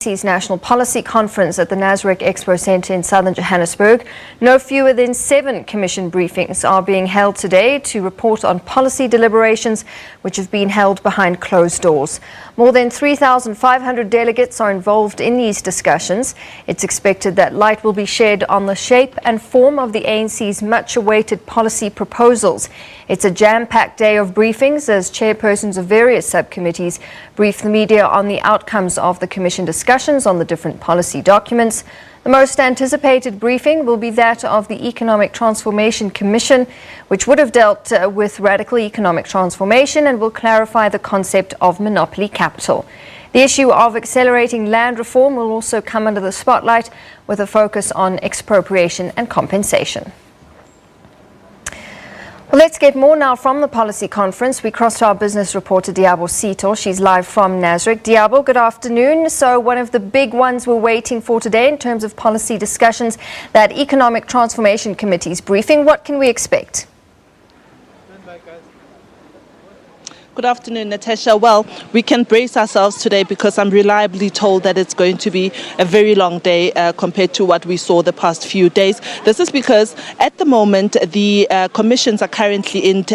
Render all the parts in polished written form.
ANC's National Policy Conference at the Johannesburg Expo Centre in southern Johannesburg. No fewer than 7 commission briefings are being held today to report on policy deliberations which have been held behind closed doors. More than 3,500 delegates are involved in these discussions. It's expected that light will be shed on the shape and form of the ANC's much-awaited policy proposals. It's a jam-packed day of briefings as chairpersons of various subcommittees brief the media on the outcomes of the Commission discussions on the different policy documents. The most anticipated briefing will be that of the Economic Transformation Commission, which would have dealt with radical economic transformation and will clarify the concept of monopoly capital. The issue of accelerating land reform will also come under the spotlight with a focus on expropriation and compensation. Well, let's get more now from the policy conference. We cross to our business reporter, Diabo Sito. She's live from Johannesburg. Diabo, good afternoon. So one of the big ones we're waiting for today in terms of policy discussions, that Economic Transformation Committee's briefing. What can we expect? Good afternoon, Natasha. Well, we can brace ourselves today because I'm reliably told that it's going to be a very long day compared to what we saw the past few days. This is because at the moment the commissions are currently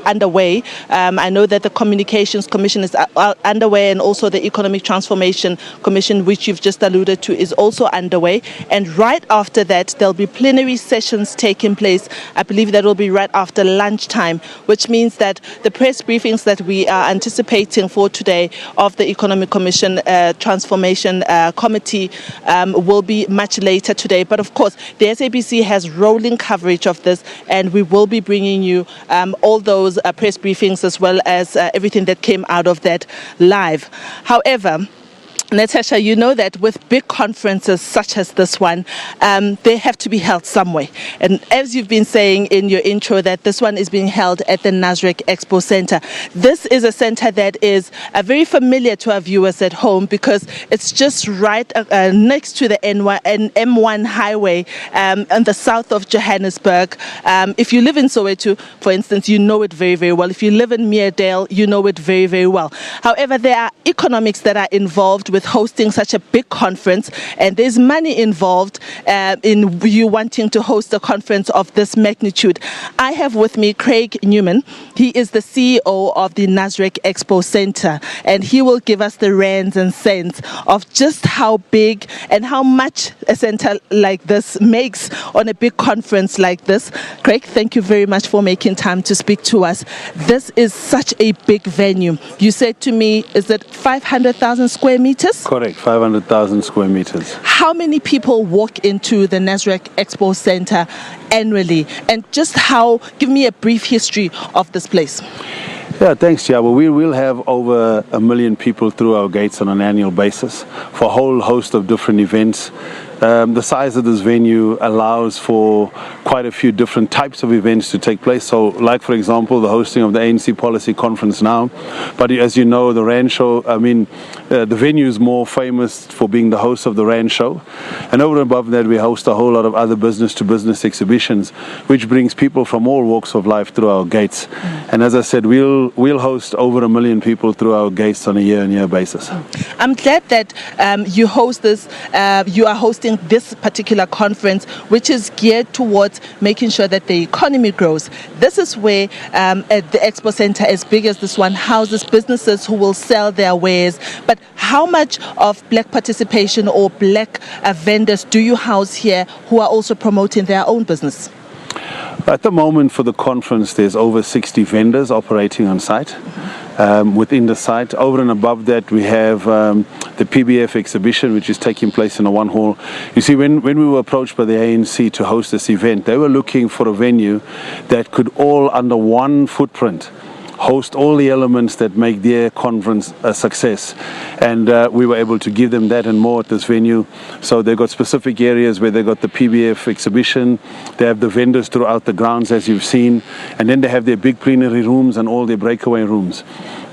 underway. I know that the Communications Commission is underway, and also the Economic Transformation Commission, which you've just alluded to, is also underway. And right after that, there'll be plenary sessions taking place. I believe that will be right after lunchtime, which means that the press briefings that we are anticipating for today of the Economic Commission Transformation Committee will be much later today. But of course, the SABC has rolling coverage of this, and we will be bringing you all those press briefings as well as everything that came out of that live. However, Natasha, you know that with big conferences such as this one, they have to be held somewhere. And as you've been saying in your intro, that this one is being held at the Johannesburg Expo Centre. This is a centre that is very familiar to our viewers at home because it's just right next to the M1 highway on the south of Johannesburg. If you live in Soweto, for instance, you know it very, very well. If you live in Meerdale, you know it very, very well. However, there are economics that are involved with hosting such a big conference, and there's money involved in you wanting to host a conference of this magnitude. I have with me Craig Newman. He is the CEO of the Johannesburg Expo Centre, and he will give us the rands and cents of just how big and how much a centre like this makes on a big conference like this. Craig, thank you very much for making time to speak to us. This is such a big venue. You said to me, is it 500,000 square meters? Correct, 500,000 square meters. How many people walk into the Johannesburg Expo Centre annually? And just give me a brief history of this place. Yeah, thanks, Diabo. We will have over 1 million people through our gates on an annual basis for a whole host of different events. The size of this venue allows for quite a few different types of events to take place. So, like, for example, the hosting of the ANC Policy Conference now. But as you know, the RAND Show, the venue is more famous for being the host of the RAND Show. And over and above that, we host a whole lot of other business-to-business exhibitions, which brings people from all walks of life through our gates. And as I said, we'll host over 1 million people through our gates on a year-on-year basis. I'm glad that you host this. You are hosting this particular conference, which is geared towards making sure that the economy grows. This is where at the Expo Centre, as big as this one, houses businesses who will sell their wares. But how much of black participation or black vendors do you house here who are also promoting their own business? At the moment for the conference, there's over 60 vendors operating on site. Within the site, over and above that, we have the PBF exhibition, which is taking place in a one hall. You see, when we were approached by the ANC to host this event, they were looking for a venue that could all under one footprint host all the elements that make their conference a success. And we were able to give them that and more at this venue. So they've got specific areas where they've got the PBF exhibition, they have the vendors throughout the grounds as you've seen, and then they have their big plenary rooms and all their breakaway rooms.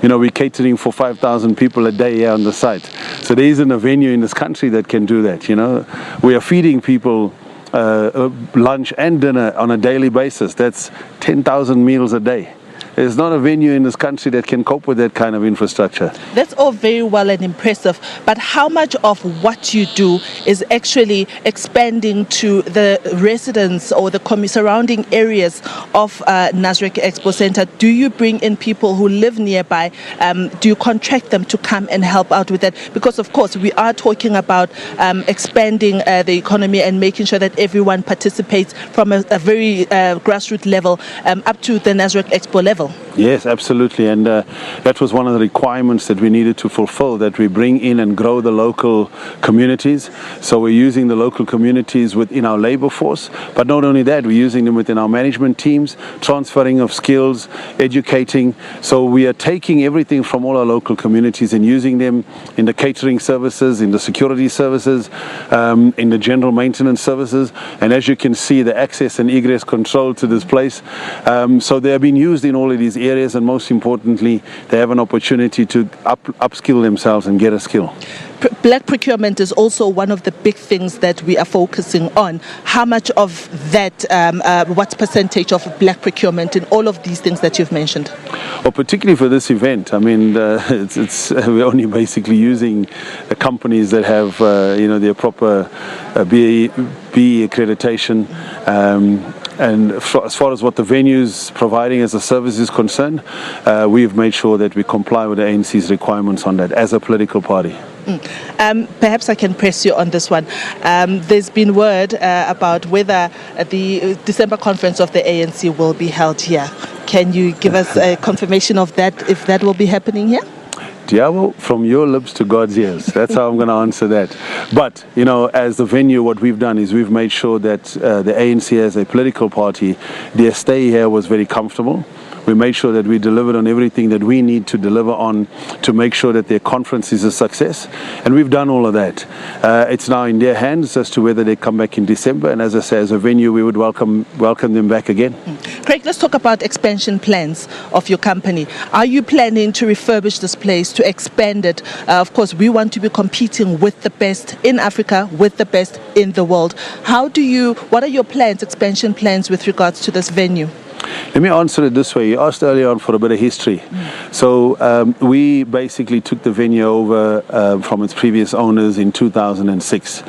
You know, we're catering for 5,000 people a day here on the site. So there isn't a venue in this country that can do that, you know. We are feeding people lunch and dinner on a daily basis. That's 10,000 meals a day. There's not a venue in this country that can cope with that kind of infrastructure. That's all very well and impressive, but how much of what you do is actually expanding to the residents or the surrounding areas of Nasrec Expo Centre? Do you bring in people who live nearby? Do you contract them to come and help out with that? Because of course we are talking about expanding the economy and making sure that everyone participates from a very grassroots level up to the Nasrec Expo level. Yes, absolutely, and that was one of the requirements that we needed to fulfill, that we bring in and grow the local communities. So we're using the local communities within our labor force, but not only that, we're using them within our management teams, transferring of skills, educating. So we are taking everything from all our local communities and using them in the catering services, in the security services, in the general maintenance services, and as you can see, the access and egress control to this place. So they have been used in all of these areas, and most importantly, they have an opportunity to upskill themselves and get a skill. Black procurement is also one of the big things that we are focusing on. How much of that, what percentage of black procurement in all of these things that you've mentioned? Well, particularly for this event, I mean, we're only basically using companies that have, their proper BE accreditation. And as far as what the venue's providing as a service is concerned, we've made sure that we comply with the ANC's requirements on that as a political party. Perhaps I can press you on this one. There's been word about whether the December conference of the ANC will be held here. Can you give us a confirmation of that, if that will be happening here? Diabo, from your lips to God's ears. That's how I'm going to answer that. But, as the venue, what we've done is we've made sure that the ANC as a political party, their stay here was very comfortable. We made sure that we delivered on everything that we need to deliver on to make sure that their conference is a success. And we've done all of that. It's now in their hands as to whether they come back in December. And as I say, as a venue, we would welcome them back again. Craig, let's talk about expansion plans of your company. Are you planning to refurbish this place, to expand it? Of course, we want to be competing with the best in Africa, with the best in the world. What are your plans, expansion plans with regards to this venue? Let me answer it this way. You asked earlier on for a bit of history. So we basically took the venue over from its previous owners in 2006.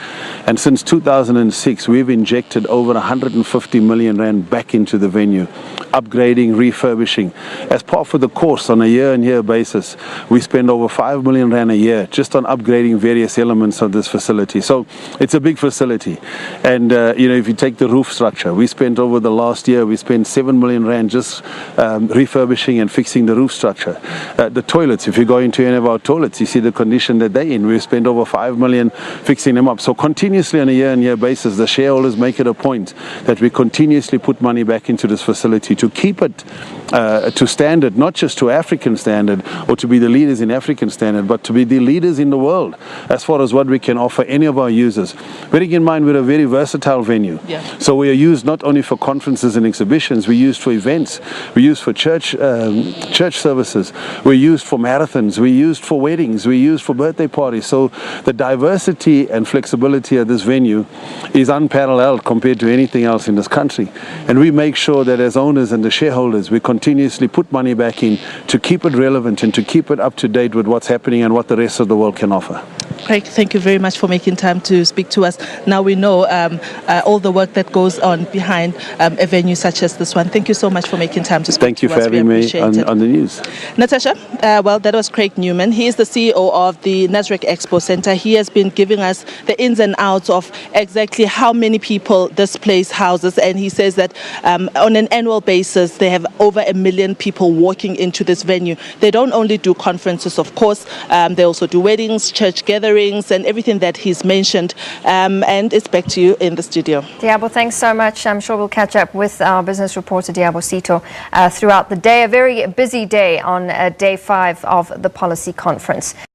And since 2006, we've injected over 150 million rand back into the venue, upgrading, refurbishing. As part of the course, on a year-on-year basis, we spend over 5 million rand a year just on upgrading various elements of this facility. So it's a big facility. And, if you take the roof structure, we spent over the last year, we spent 7 million rand just refurbishing and fixing the roof structure. The toilets, if you go into any of our toilets, you see the condition that they're in. We've spent over 5 million fixing them up. So continuously on a year-on-year basis, the shareholders make it a point that we continuously put money back into this facility to keep it to standard, not just to African standard or to be the leaders in African standard, but to be the leaders in the world as far as what we can offer any of our users. Bearing in mind, we're a very versatile venue. Yeah. So we are used not only for conferences and exhibitions, we're used for events, we're used for church services, we're used for marathons, we're used for weddings, we're used for birthday parties. So the diversity and flexibility of this venue is unparalleled compared to anything else in this country. And we make sure that as owners and the shareholders, we continuously put money back in to keep it relevant and to keep it up to date with what's happening and what the rest of the world can offer. Craig, thank you very much for making time to speak to us. Now we know all the work that goes on behind a venue such as this one. Thank you so much for making time to speak to us. Thank you for having me on the news. Natasha, that was Craig Newman. He is the CEO of the Nasrec Expo Centre. He has been giving us the ins and outs of exactly how many people this place houses, and he says that on an annual basis they have over 1 million people walking into this venue. They don't only do conferences, of course, they also do weddings, church gatherings, and everything that he's mentioned. And it's back to you in the studio. Diabo, thanks so much. I'm sure we'll catch up with our business reporter Diabo Sito throughout the day. A very busy day on day 5 of the policy conference.